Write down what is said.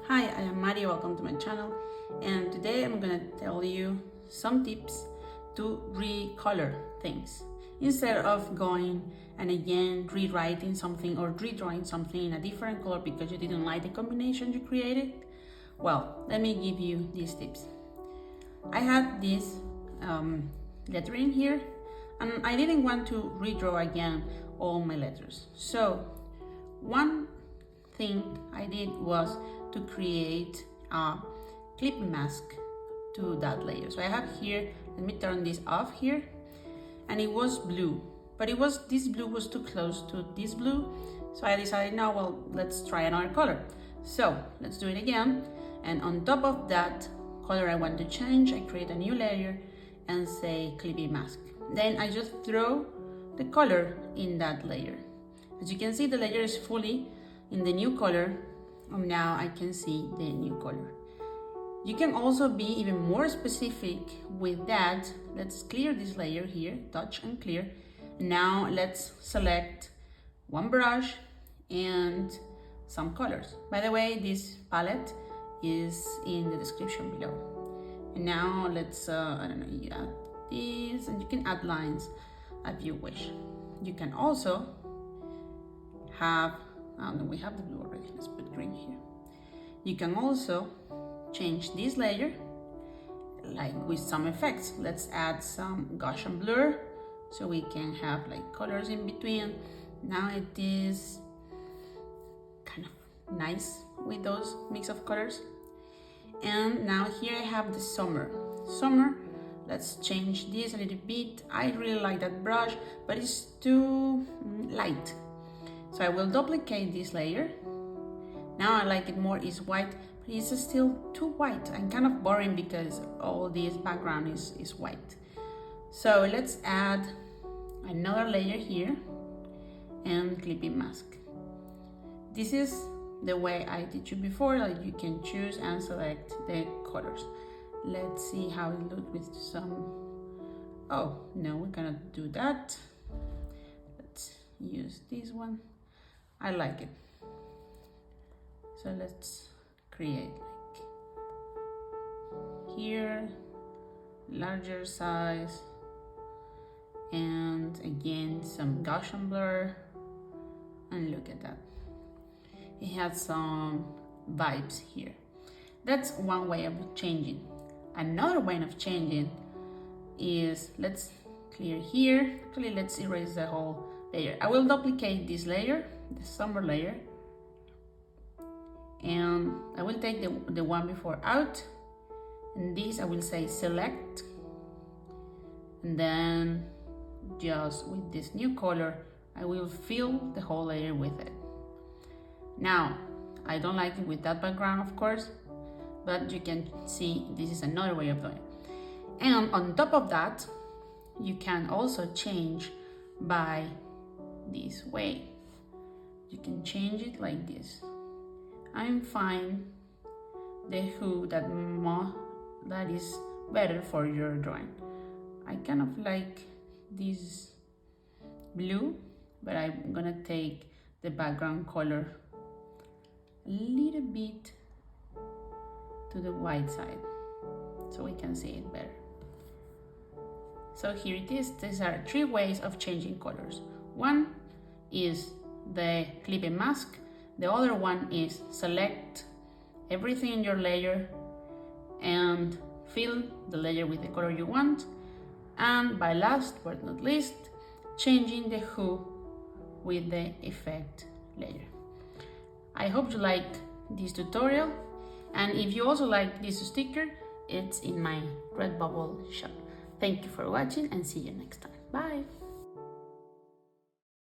Hi, I am Mari, welcome to my channel, and today I'm gonna tell you some tips to recolor things. Instead of going and again rewriting something or redrawing something in a different color because you didn't like the combination you created, well, let me give you these tips. I had this lettering here and I didn't want to redraw again all my letters. So one thing I did was to create a clip mask to that layer. So I have here, let me turn this off here, and it was blue, but this blue was too close to this blue, so I decided, no, well, let's try another color. So let's do it again, and on top of that color I want to change, I create a new layer and say clippy mask. Then I just throw the color in that layer. As you can see, the layer is fully in the new color, and now I can see the new color. You can also be even more specific with that. Let's clear this layer here, touch and clear. Now let's select one brush and some colors. By the way, this palette is in the description below. And now let's, I don't know, you add this, and you can add lines if you wish. You can also have, we have the blue already, let's put green here. You can also change this layer like with some effects. Let's add some Gaussian blur so we can have like colors in between. Now it is kind of nice with those mix of colors. And now here I have the summer. Let's change this a little bit. I really like that brush, but it's too light. So I will duplicate this layer. Now I like it more, it's white, but it's still too white and kind of boring because all this background is white. So let's add another layer here and clippy mask. This is the way I did you before, like you can choose and select the colors. Let's see how it looks with some, oh no, we're gonna do that. Let's use this one. I like it. So let's create like here, larger size, and again some Gaussian blur, and look at that. It has some vibes here. That's one way of changing. Another way of changing is, let's clear here. Actually, let's erase the whole layer. I will duplicate this layer, the summer layer, and I will take the one before out, and this I will say select, and then just with this new color I will fill the whole layer with it. Now I don't like it with that background, of course, but you can see this is another way of doing it. And on top of that, you can also change by this way. You can change it like this. I'm fine the hue that is better for your drawing. I kind of like this blue, but I'm gonna take the background color a little bit to the white side so we can see it better. So here it is. These are three ways of changing colors. One is the clippy mask. The other one is select everything in your layer and fill the layer with the color you want. And by last but not least, changing the hue with the effect layer. I hope you liked this tutorial, and if you also like this sticker, it's in my Redbubble shop. Thank you for watching and see you next time. Bye!